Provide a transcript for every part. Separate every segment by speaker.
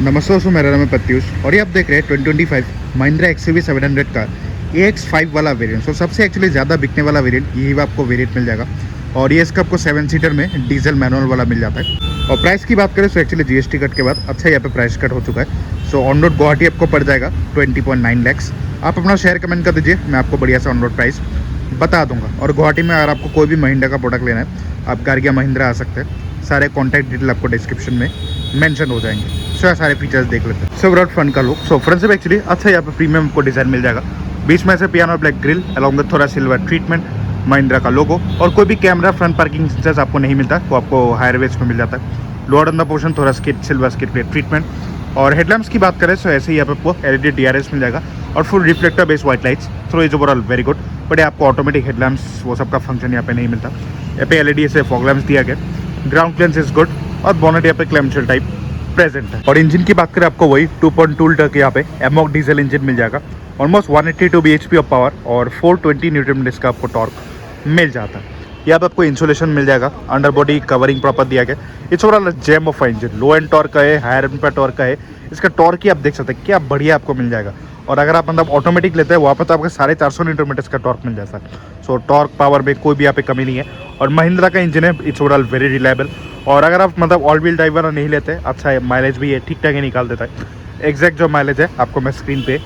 Speaker 1: नमस्ते दोस्तों, मेरा नाम है प्रत्युष और ये आप देख रहे हैं 2025 महिंद्रा एक्सयूवी 700 का AX5 वाला वेरिएंट। सो सबसे एक्चुअली ज़्यादा बिकने वाला वेरिएंट यही आपको वेरिएंट मिल जाएगा और ये इसका आपको 7 सीटर में डीजल मैनुअल वाला मिल जाता है। और प्राइस की बात करें तो एक्चुअली GST कट के बाद अच्छा यहाँ पे प्राइस कट हो चुका है। सो ऑन रोड गुवाहाटी आपको पड़ जाएगा 20.9 लाख। आप अपना शेयर कमेंट कर दीजिए, मैं आपको बढ़िया सा ऑन रोड प्राइस बता दूंगा। और गुवाहाटी में अगर आपको कोई भी महिंद्रा का प्रोडक्ट लेना है, आप गार्गिया महिंद्रा आ सकते हैं। सारे कॉन्टैक्ट डिटेल आपको डिस्क्रिप्शन में मेंशन हो जाएंगे। सो सारे फीचर्स देख लेते हैं। सो विदाउट फ्रंट का लुक, सो फ्रंट से एक्चुअली अच्छा यहाँ पे प्रीमियम को डिज़ाइन मिल जाएगा। बीच में से piano black grill along with थोड़ा सिल्वर ट्रीटमेंट, महिंद्रा का लोगो। और कोई भी कैमरा फ्रंट पार्किंग सेंसर्स आपको नहीं मिलता, वो आपको हायर वेज में मिल जाता है। लोअर ऑन द पोर्शन थोड़ा skit silver skid plate treatment. और हेडलैम्प्स की बात करें तो ऐसे ही यहाँ पे आपको LED DRS मिल जाएगा और full reflector based white lights. So is overall very good. But आपको ऑटोमेटिक हेडलैम्प्स वो सब का फंक्शन यहाँ पे नहीं मिलता। यहाँ पे LED से फॉग लैम्प्स दिया गया। ग्राउंड क्लियरेंस इज गुड और बोनेट यहाँ पे क्लेमशेल टाइप प्रेजेंट है। और इंजन की बात करें आपको वही 2.2 लीटर के यहाँ पे एमॉक डीजल इंजन मिल जाएगा। ऑलमोस्ट 182 bhp ऑफ पावर और 420 न्यूटन मीटर का आपको टॉर्क मिल जाता है। यहाँ पे आपको इंसुलेशन मिल जाएगा, अंडर बॉडी कवरिंग प्रॉपर दिया गया। It's overall gem of engine. Low end torque का है, हायर एंड पे टॉर्क का है। इसका टॉर्क ही आप देख सकते हैं क्या बढ़िया आपको मिल जाएगा। और अगर आप मतलब ऑटोमेटिक लेते हैं वहाँ पर तो आपको 450 न्यूटन मीटर का टॉर्क मिल जाता है। सो टॉर्क पावर में कोई भी यहाँ पे कमी नहीं है। और महिंद्रा का इंजन है, इट्स ओवरऑल वेरी रिलायबल। और अगर आप मतलब ऑल व्हील ड्राइव वाला नहीं लेते, अच्छा है, माइलेज भी है, ठीक ठाक ही निकाल देता है। एग्जैक्ट जो माइलेज है आपको मैं स्क्रीन पे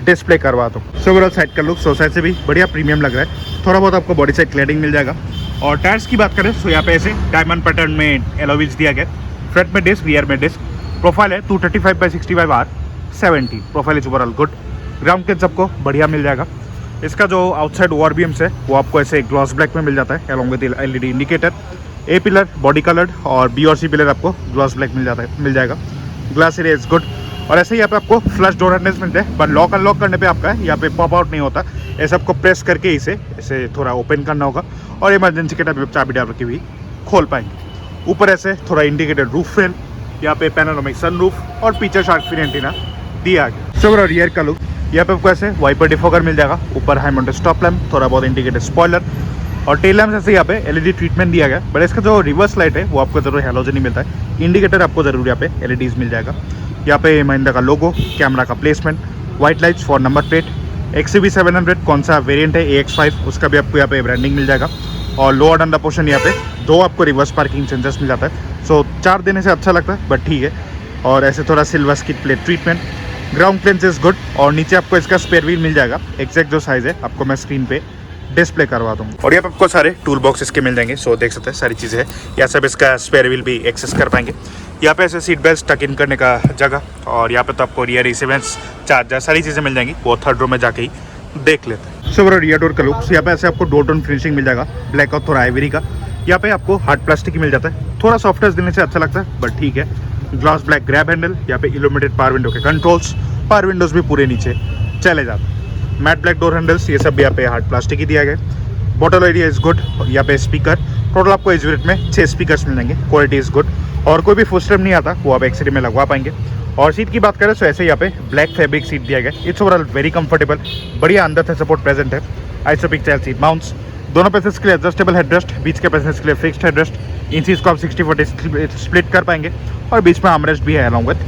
Speaker 1: डिस्प्ले करवा दूँ। सो ओवरऑल साइड का लुक साइड से भी बढ़िया प्रीमियम लग रहा है। थोड़ा बहुत आपको बॉडी साइड क्लैडिंग मिल जाएगा। और टायर्स की बात करें तो यहाँ पे ऐसे डायमंड पैटर्न में एलॉयज दिया गया। फ्रंट में डिस्क, रियर में डिस्क। प्रोफाइल है 235/65 R70। Profile is overall good. Ground clearance आपको बढ़िया मिल जाएगा। इसका जो आउटसाइड ORBMs है वो आपको ऐसे ग्लॉस ब्लैक में मिल जाता है along with LED indicator. A pillar body coloured और B और C पिलर आपको ग्लॉस ब्लैक मिल जाएगा। Glass area is good. और ऐसे ही यहाँ पे आपको फ्लश डोर हैंडल्स मिलते हैं, बट लॉक अनलॉक करने पे आपका यहाँ पे पॉप आउट नहीं होता। ऐसे आपको प्रेस करके इसे ऐसे थोड़ा ओपन करना होगा और इमरजेंसी के टाइम चाबी डाल के भी खोल पाएंगे। ऊपर ऐसे थोड़ा इंडिकेटेड रूफ फ्रेम, यहाँ पे पैनोरामिक सनरूफ और पीछे शार्क फिन एंटीना दिया गया। सो रियर का लुक, यहाँ पे आपको ऐसे वाइपर डिफोगर मिल जाएगा। ऊपर हाई माउंटेड स्टॉप लैम्प, थोड़ा बहुत इंडिकेटेड स्पॉइलर और टेल लैम्प ऐसे यहाँ पे LED ट्रीटमेंट दिया गया। बट इसका जो रिवर्स लाइट है वो आपको जरूर हैलोजन ही मिलता है। इंडिकेटर आपको जरूर यहाँ पे LEDs मिल जाएगा। यहाँ पे महिंद्रा का लोगो, कैमरा का placement, white lights for number plate. XUV 700 कौन सा वेरिएंट है AX5 उसका भी आपको यहाँ पे ब्रांडिंग मिल जाएगा। और लोअर अंडर पोर्शन यहाँ पे 2 आपको रिवर्स पार्किंग सेंसर्स मिल जाता है। सो 4 देने से अच्छा लगता है, बट ठीक है। और ऐसे थोड़ा silver skid plate treatment. Ground clearance is good. और नीचे आपको इसका स्पेयर व्हील मिल जाएगा। एग्जैक्ट जो साइज है आपको मैं स्क्रीन पे डिस्प्ले करवा दूँ। और यहाँ पे आपको सारे टूल बॉक्स इसके मिल जाएंगे। सो देख सकते हैं सारी चीज़ें हैं। यहाँ सब इसका स्पेयर व्हील भी एक्सेस कर पाएंगे। यहाँ पे ऐसे सीट बेल्ट टक इन करने का जगह। और यहाँ पे तो आपको रियर रिसीवेंस, चार्जर, सारी चीज़ें मिल जाएंगी। वो थर्ड रो में जाके ही देख लेते हैं। सो रियर डोर का लुक, यहाँ पे ऐसे आपको डोर टोन फिनिशिंग मिल जाएगा, ब्लैक और थोड़ा आइवरी का। यहाँ पे आपको हार्ड प्लास्टिक ही मिल जाता है। थोड़ा सॉफ्टनेस देने से अच्छा लगता है, बट ठीक है। ग्लास ब्लैक ग्रैब हैंडल, यहाँ पे इल्यूमिनेटेड पावर विंडो के कंट्रोल्स, पावर विंडोज भी पूरे नीचे चले जाते हैं। मैट ब्लैक डोर हैंडल्स, ये सब भी यहाँ पे हार्ड प्लास्टिक ही दिया गया। Bottle area is good. यहाँ पे स्पीकर, टोटल आपको इस यूनिट में 6 स्पीकर्स मिल जाएंगे। Quality is good. और कोई भी फुल स्टेप नहीं आता वो आप एक्सरी में लगवा पाएंगे। और सीट की बात करें तो ऐसे यहाँ पे ब्लैक फैब्रिक सीट दिया गया। इट्स ओवरऑल वेरी कंफर्टेबल, बढ़िया अंदर से सपोर्ट प्रेजेंट है। आइसोपिक चाइल्ड सीट माउंट्स, दोनों पैसेंजर्स के लिए एडजस्टेबल हेडरेस्ट, बीच के पैसेंजर्स के लिए फिक्स्ड हेडरेस्ट। इन चीज़ को आप 60/40 स्प्लिट कर पाएंगे। और बीच में आर्मरेस्ट भी है along with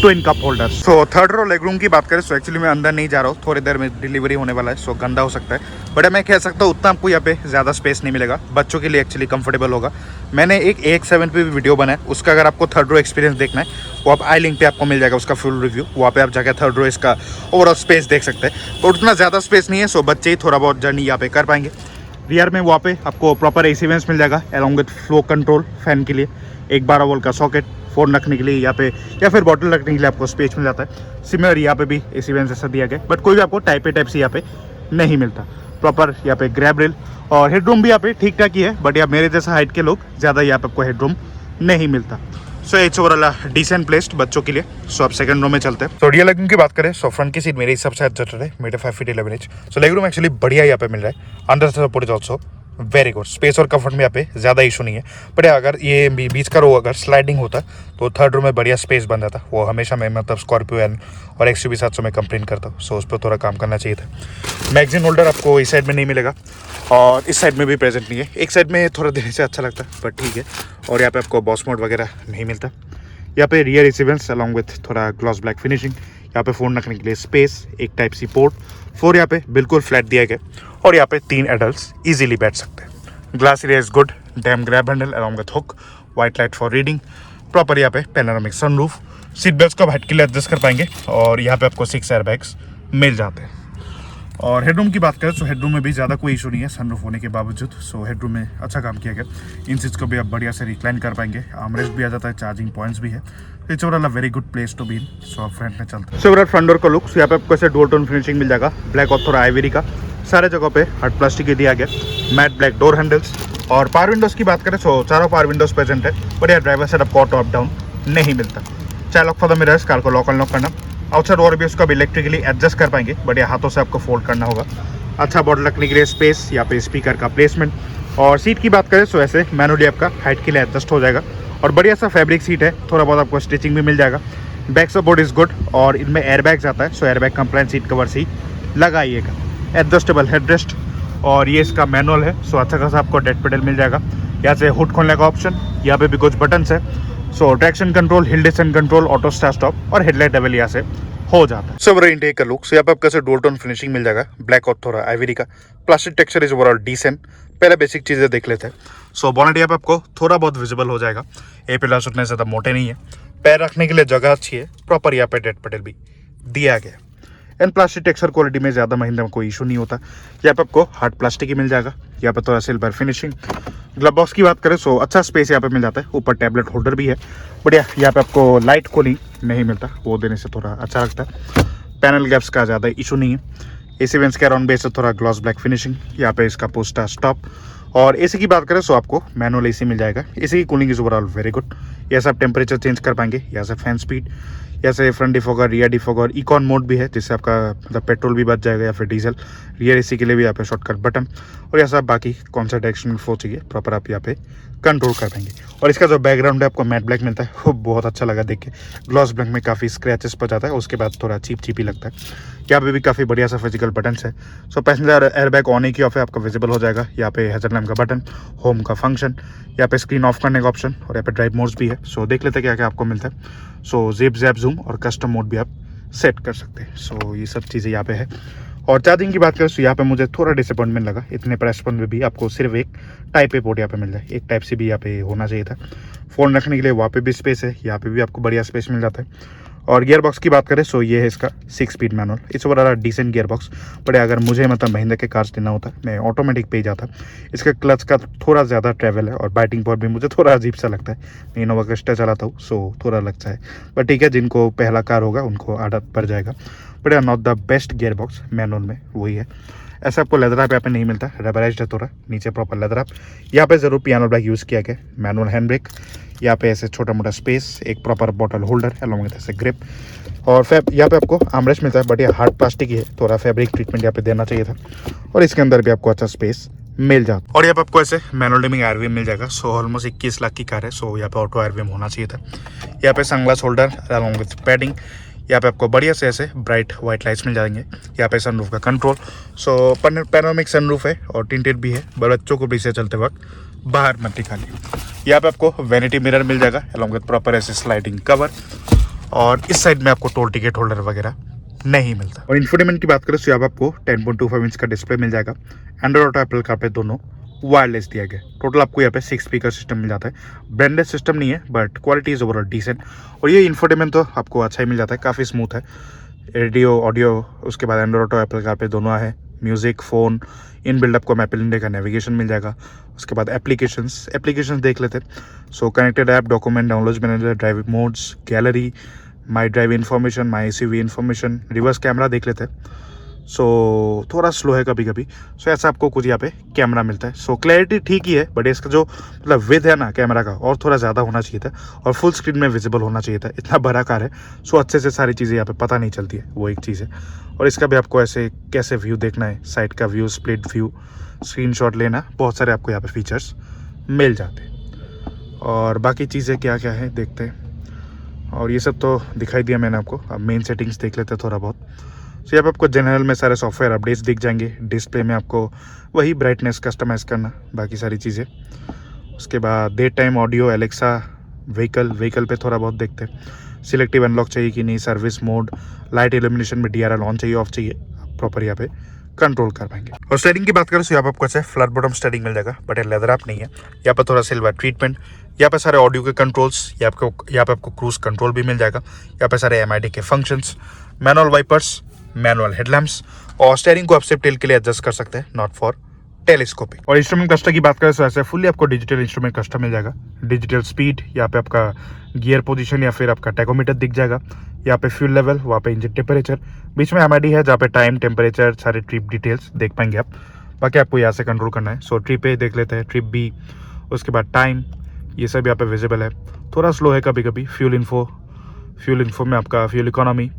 Speaker 1: twin cup holder. So third row leg room की बात करें तो एक्चुअली मैं अंदर नहीं जा रहा हूँ, थोड़ी देर में डिलीवरी होने वाला है। सो गंदा हो सकता है, बट मैं कह सकता हूँ उतना आपको यहाँ पे ज़्यादा स्पेस नहीं मिलेगा। बच्चों के लिए एक्चुअली कंफर्टेबल होगा। मैंने एक AX7 पे भी वीडियो बनाया, उसका अगर आपको थर्ड रो एक्सपीरियंस देखना है वो आप आई लिंक पे आपको मिल जाएगा उसका फुल रिव्यू। वहाँ पे आप जाकर थर्ड रो इसका ओवरऑल स्पेस देख सकते हैं। तो उतना ज़्यादा स्पेस नहीं है, सो बच्चे ही थोड़ा बहुत जर्नी यहाँ पे कर पाएंगे। रियर में वहाँ पे आपको प्रॉपर AC वेंट्स मिल जाएगा along with flow control fan के लिए। एक 12 वोल्ट का सॉकेट, फ़ोन रखने के लिए यहाँ पे या फिर बॉटल रखने के लिए आपको स्पेस मिल जाता है। सिमिलर यहाँ पे भी AC वेंट्स ऐसा दिया गया, बट कोई भी आपको टाइप सी यहाँ पे नहीं मिलता। प्रॉपर यहाँ पे ग्रैब रेल और हेडरूम भी यहाँ पे ठीक ठाक ही है, बट यहाँ मेरे जैसा हाइट के लोग ज़्यादा यहाँ पे आपको हेडरूम नहीं मिलता। So it's overall decent placed बच्चों के लिए। सो आप सेकंड रो में चलते हैं। तो रियर लेग रूम की बात करें, सो फ्रंट की सीट मेरे हिसाब से एडजस्टेड है, मेरे 5 फीट 11 इंच। सो लेग रूम एक्चुअली बढ़िया यहाँ पे मिल रहा है। अंदर से support is also very good. Space और कंफर्ट में यहाँ पे ज़्यादा इशू नहीं है। बट अगर ये बीच का रो अगर स्लाइडिंग होता तो थर्ड रो में बढ़िया स्पेस बन जाता। वो हमेशा मैं मतलब स्कॉर्पियो एन और XUV 700 में कंप्लेन करता हूँ। सो उस पर थोड़ा काम करना चाहिए था। मैगजीन होल्डर आपको इस साइड में नहीं मिलेगा और इस साइड में भी प्रेजेंट नहीं है। एक साइड में थोड़ा देने से अच्छा लगता है, बट ठीक है। और यहाँ पे आपको बॉस मोड वगैरह नहीं मिलता। यहाँ पे रियर रिसीवेंस अलॉन्ग विथ थोड़ा ग्लॉस ब्लैक फिनिशिंग, यहाँ पे फ़ोन रखने के लिए स्पेस, एक टाइप सी पोर्ट, 4 यहाँ पे बिल्कुल फ्लैट दिया गया और यहाँ पे 3 एडल्ट्स इजीली बैठ सकते हैं। Glass area is good, dam grab handle along with hook, white light for reading, proper यहाँ पे पैनोरामिक सनरूफ, सीट बेल्ट को आप हाइट के लिए एडजस्ट कर पाएंगे और यहाँ पे आपको 6 एयर बैग्स मिल जाते हैं। और हेडरूम की बात करें तो हेडरूम में भी ज़्यादा कोई इशू नहीं है सनरूफ होने के बावजूद। सो हेडरूम में अच्छा काम किया गया, इन सीट्स को भी आप बढ़िया से रिक्लाइन कर पाएंगे, आर्मरेस्ट भी आ जाता है, चार्जिंग पॉइंट्स भी है, it's overall a very good place to be in. So आप फ्रंट में चलते हैं। सो ओवरऑल फ्रंट डोर का लुक, यहाँ पे आपको ऐसे डुअल टोन फिनिशिंग मिल जाएगा, ब्लैक और थोड़ा आइवरी का, सारे जगहों पे हार्ड प्लास्टिक ही दिया गया, मैट ब्लैक डोर हैंडल्स। और पावर विंडोज़ की बात करें तो चारों पावर विंडोज़ प्रेजेंट है, बट यार ड्राइवर साइड आपको ऑटो अप डाउन नहीं मिलता। चाहे lock for the mirrors, car को लॉक अनलॉक करना, आउटसाइड डोर भी उसको भी इलेक्ट्रिकली एडजस्ट कर पाएंगे, बट ये हाथों से आपको फोल्ड करना होगा। अच्छा बॉटल रखने के लिए स्पेस, यहाँ पे स्पीकर का प्लेसमेंट। और सीट की बात करें तो ऐसे मैनुअली आपका हाइट के लिए एडजस्ट हो जाएगा और बढ़िया सा फैब्रिक सीट है, थोड़ा बहुत आपको स्टिचिंग भी मिल जाएगा। बैक सपोर्ट इज गुड और इनमें एयरबैग्स आता है, सो एयरबैग कंप्लायंट सीट कवर से ही लगाइएगा। एडजस्टेबल हेडरेस्ट और ये इसका मैनुअल है, सो अच्छा खासा आपको डेड पेडल मिल जाएगा। यहाँ से हुड खोलने का ऑप्शन, यहाँ पे भी कुछ बटन्स है, so traction control, hill descent control, auto start stop और हेडलाइट लेवल यहाँ से हो जाता है। सो इंटेक का लुक, यहाँ पे आपका से डुअल टोन फिनिशिंग मिल जाएगा, ब्लैक और थोड़ा आइवरी का, plastic texture is overall decent. पहले बेसिक चीज़ें देख लेते हैं। सो बॉनेट यहाँ पे आपको थोड़ा बहुत विजिबल हो जाएगा, ए पिलर्स उतने ज़्यादा मोटे नहीं है, पैर रखने के लिए जगह अच्छी है, प्रॉपर यहाँ पे डेड पेडल भी दिया गया। एंड प्लास्टिक टेक्सचर क्वालिटी में ज़्यादा महिंद्रा में कोई इशू नहीं होता। यहाँ पे आपको हार्ड प्लास्टिक ही मिल जाएगा, यहाँ पे थोड़ा सिल्वर फिनिशिंग। ग्लव बॉक्स की बात करें तो अच्छा स्पेस यहाँ पे मिल जाता है, ऊपर टैबलेट होल्डर भी है, बढ़िया। यहाँ पे आपको लाइट कूलिंग नहीं मिलता, वो देने से थोड़ा अच्छा लगता है। पैनल गैप्स का ज़्यादा इशू नहीं है। एसी वेंट्स के अराउंड बेस से थोड़ा ग्लॉस ब्लैक फिनिशिंग, यहाँ पे इसका पोस्टर स्टॉप। और एसी की बात करें तो आपको मैनुअल एसी मिल जाएगा, एसी की cooling is overall very good. यहाँ से आप टेम्परेचर चेंज कर पाएंगे, यहाँ से फैन स्पीड, यहाँ से front defogger, rear defogger, icon mode भी है जिससे आपका मतलब पेट्रोल भी बच जाएगा या फिर डीजल। रियर एसी के लिए भी यहाँ पे शॉर्टकट बटन और यहाँ से आप बाकी कौन सा डायरेक्शन में फ्लो चाहिए प्रॉपर आप यहाँ पे कंट्रोल कर पाएंगे। और इसका जो बैकग्राउंड है आपको मैट ब्लैक मिलता है, वो बहुत अच्छा लगा देख के। ग्लॉस ब्लैक में काफ़ी स्क्रैचेस पर जाता है, उसके बाद थोड़ा चीप चीप ही लगता है। यहाँ पे भी काफ़ी बढ़िया सा फिजिकल बटन्स है। सो पैसेंजर एयरबैग ऑन की ऑफ है आपका विजिबल हो जाएगा, यहाँ पे हैजर्ड लैम्प का बटन, होम का फंक्शन, यहाँ पे स्क्रीन ऑफ करने का ऑप्शन और यहाँ पे ड्राइव मोड्स भी है। सो देख लेते हैं क्या क्या आपको मिलता है। सो जिप जैप जूम और कस्टम मोड भी आप सेट कर सकते हैं। सो ये सब चीज़ें यहाँ पे है। और चार्जिंग की बात करें तो यहाँ पे मुझे थोड़ा डिसअपॉइंटमेंट लगा, इतने प्राइस पॉइंट में भी आपको सिर्फ एक टाइप ए पोर्ट यहाँ पे मिल जाए, एक टाइप से भी यहाँ पे होना चाहिए था। फ़ोन रखने के लिए वहाँ पे भी स्पेस है, यहाँ पे भी आपको बढ़िया स्पेस मिल जाता है। और गियर बॉक्स की बात करें तो ये है इसका 6 speed manual, it's overall decent gear box. But अगर मुझे मतलब महिंद्रा के कार्स देना होता मैं ऑटोमेटिक पे ही जाता। इसका क्लच का थोड़ा ज़्यादा ट्रैवल है और बाइटिंग पावर भी मुझे थोड़ा अजीब सा लगता है, मैं इनोवा क्रिस्टा चलाता हूँ सो थोड़ा लगता है, बट ठीक है, जिनको पहला कार होगा उनको आदत पड़ जाएगा। But not the best gear box manual में वही है। ऐसा आपको लेदर रैप यहाँ पे नहीं मिलता, रबराइज्ड है थोड़ा, नीचे प्रॉपर लेदर रैप। यहाँ पे ज़रूर पियानो ब्लैक यूज़ किया गया, मैनुअल हैंड ब्रेक, यहाँ पे ऐसे छोटा मोटा स्पेस, एक proper bottle holder along with ऐसे ग्रिप। और यहाँ पे आपको आर्मरेस्ट मिलता है, बट ये हार्ड प्लास्टिक ही है, थोड़ा फैब्रिक ट्रीटमेंट यहाँ पे देना चाहिए था। और इसके अंदर भी आपको अच्छा स्पेस मिल जाता। और यहाँ पे आपको ऐसे मैनुअल डिमिंग आरवीएम मिल जाएगा। सो ऑलमोस्ट 21 लाख की कार है, सो यहाँ पे ऑटो आरवीएम होना चाहिए था। यहाँ पे sunglass holder along with padding, यहाँ पे आपको बढ़िया से ऐसे ब्राइट वाइट लाइट्स मिल जाएंगे। यहाँ पे सनरूफ का कंट्रोल, सो पैनोरामिक सनरूफ है और टिंटेड भी है, बच्चों को भी इसे चलते वक्त बाहर मत निकालिए। यहाँ पे आपको वैनिटी मिरर मिल जाएगा अलॉन्ग विद प्रॉपर ऐसे स्लाइडिंग कवर। और इस साइड में आपको टोल टिकट होल्डर वगैरह नहीं मिलता। और इंफोटेनमेंट की बात करें तो यहाँ पे आपको 10.25 इंच का डिस्प्ले मिल जाएगा। एंड्रॉइड और एप्पल कारप्ले दोनों वायरलेस दिया गया। टोटल आपको यहाँ पे 6 स्पीकर सिस्टम मिल जाता है, ब्रांडेड सिस्टम नहीं है but quality is overall decent. और ये इंफोटेनमेंट तो आपको अच्छा ही मिल जाता है, काफ़ी स्मूथ है, रेडियो ऑडियो, उसके बाद एंड्रॉइड और एप्पल कारप्ले दोनों है, म्यूजिक, फ़ोन, इन बिल्डअप को एप्पल इंडिया का नेविगेशन मिल जाएगा। उसके बाद एप्लीकेशंस देख लेते हैं। सो connected app, document download manager, driving modes, gallery, my drive information, my SUV information, reverse camera देख लेते हैं। सो थोड़ा स्लो है कभी कभी, सो ऐसा आपको कुछ यहाँ पे कैमरा मिलता है। सो क्लैरिटी ठीक ही है, बट इसका जो मतलब विथ है ना कैमरा का, और थोड़ा ज़्यादा होना चाहिए था और फुल स्क्रीन में विजिबल होना चाहिए था। इतना बड़ा कार है, सो अच्छे से सारी चीज़ें यहाँ पे पता नहीं चलती है, वो एक चीज़ है। और इसका भी आपको ऐसे कैसे व्यू देखना है, साइड का व्यू, स्प्लिट व्यू, स्क्रीनशॉट लेना, बहुत सारे आपको यहाँ पे फीचर्स मिल जाते हैं। और बाकी चीज़ें क्या क्या है देखते हैं। और ये सब तो दिखाई दिया मैंने आपको, अब मेन सेटिंग्स देख लेते हैं थोड़ा बहुत। सो यहाँ पे आपको जनरल में सारे सॉफ्टवेयर अपडेट्स दिख जाएंगे, डिस्प्ले में आपको वही ब्राइटनेस कस्टमाइज़ करना, बाकी सारी चीज़ें। उसके बाद date time audio, Alexa, vehicle पे थोड़ा बहुत देखते हैं सिलेक्टिव अनलॉक चाहिए कि नहीं, सर्विस मोड, लाइट इल्यूमिनेशन में DRL ऑन चाहिए ऑफ चाहिए, प्रॉपर यहाँ पे कंट्रोल कर पाएंगे। और स्टीयरिंग की बात करें तो यहाँ पे आपको ऐसे फ्लैट बॉटम स्टीयरिंग मिल जाएगा, बट ये लेदर आप नहीं है। यहाँ पर थोड़ा सिल्वर ट्रीटमेंट, यहाँ पे सारे ऑडियो के कंट्रोल्स, यहाँ पे आपको क्रूज कंट्रोल भी मिल जाएगा। यहाँ पे सारे MID के functions, manual wipers, manual headlamps, और स्टीयरिंग को आप सिर्फ टिल के लिए एडजस्ट कर सकते हैं, नॉट फॉर टेलीस्कोपिक। और इंस्ट्रूमेंट क्लस्टर की बात करें तो ऐसे फुल्ली आपको डिजिटल इंस्ट्रूमेंट क्लस्टर मिल जाएगा। डिजिटल स्पीड, यहाँ पे आपका गियर पोजीशन या फिर आपका टैकोमीटर दिख जाएगा। यहाँ पे फ्यूल लेवल, वहाँ पे इंजन टेम्परेचर, बीच में MID है जहाँ पे टाइम, टेम्परेचर, सारे ट्रिप डिटेल्स देख पाएंगे आप। बाकी आपको यहाँ से कंट्रोल करना है। सो ट्रिप ए देख लेते हैं, ट्रिप B, उसके बाद टाइम, ये सब यहाँ पे विजिबल है। थोड़ा स्लो है कभी कभी। फ्यूल इन्फो में आपका फ्यूल इकोनॉमी,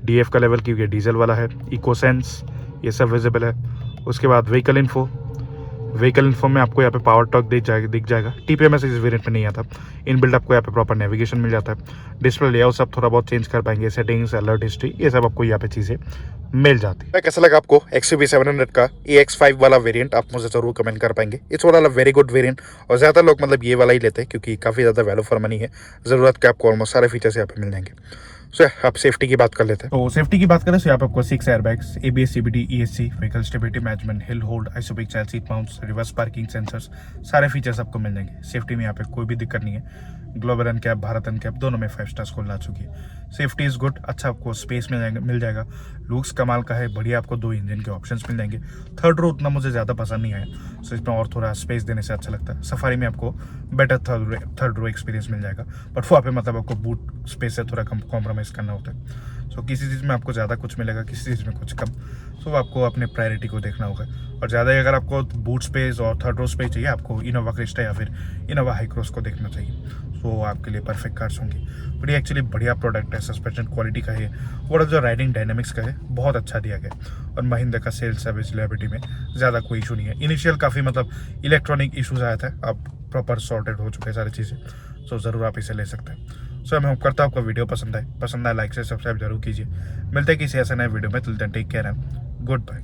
Speaker 1: DF का लेवल क्योंकि डीजल वाला है, इको सेंस, ये सब विजिबल है। उसके बाद व्हीकल इन्फो में आपको यहाँ पे पावर टॉर्क दिख जाएगा। TPMS इस वेरिएंट में नहीं आता। इनबिल्ट आपको यहाँ पे प्रॉपर नेविगेशन मिल जाता है। डिस्प्ले लेआउट सब थोड़ा बहुत चेंज कर पाएंगे, सेटिंग्स, अलर्ट हिस्ट्री, ये सब आपको यहाँ पे चीज़ें मिल जाती है। कैसा लगा आपको XUV 700 का EX5 वाला वेरिएंट, आप मुझे जरूर कमेंट कर पाएंगे। इट्स वाला वेरी गुड वेरिएंट, और ज़्यादा लोग मतलब ये वाला ही लेते हैं क्योंकि काफ़ी ज़्यादा वैल्यू फॉर मनी है। ज़रूरत के आपको ऑलमोस्ट सारे फीचर्स यहाँ पे मिल जाएंगे। सो आप सेफ्टी की बात कर लेते हैं। तो सेफ्टी की बात करें तो यहाँ पे आपको 6 airbags, ABS, CBT, ESC, vehicle stability management, hill hold, ISOFIX child seat mounts, reverse parking sensors, सारे फीचर्स आपको मिल जाएंगे। सेफ्टी में यहाँ पे कोई भी दिक्कत नहीं है। ग्लोबल एनकैप, भारत एनकैप दोनों में 5 स्टार स्कोर ला चुकी है। सेफ्टी इज गुड, अच्छा आपको स्पेस मिल जाएगा। लुक्स कमाल का है, बढ़िया आपको 2 इंजन के ऑप्शंस मिल जाएंगे। थर्ड रो उतना मुझे ज़्यादा पसंद नहीं आया, सो इसमें और थोड़ा स्पेस देने से अच्छा लगता है। सफारी में आपको बेटर थर्ड रो एक्सपीरियंस मिल जाएगा, बट वहाँ पे मतलब आपको बूट स्पेस से थोड़ा कम कॉम्प्रोमाइज़ करना होता है। सो किसी चीज़ में आपको ज़्यादा कुछ मिलेगा, किसी चीज़ में कुछ कम। सो आपको अपने प्रायोरिटी को देखना होगा। और ज़्यादा अगर आपको बूट स्पेस और थर्ड रो स्पेस चाहिए, आपको इनोवा क्रिस्टा या फिर इनोवा हाई क्रॉस को देखना चाहिए। सो आपके लिए परफेक्ट कार्स होंगी। बट ये एक्चुअली बढ़िया प्रोडक्ट है, सस्पेंशन क्वालिटी का है और जो राइडिंग डायनेमिक्स का है बहुत अच्छा दिया गया। और महिंद्रा का सेल्स सर्विस रिलायबिलिटी में ज़्यादा कोई इशू नहीं है। इनिशियल काफ़ी मतलब इलेक्ट्रॉनिक इशूज़ आया था, अब प्रॉपर सॉर्टेड हो चुके हैं सारी चीज़ें। सो ज़रूर आप इसे ले सकते हैं। सो मैं होप करता हूँ आपको वीडियो पसंद आए लाइक से सब्सक्राइब जरूर कीजिए। मिलते हैं किसी ऐसे नए वीडियो में, till then take care and good bye.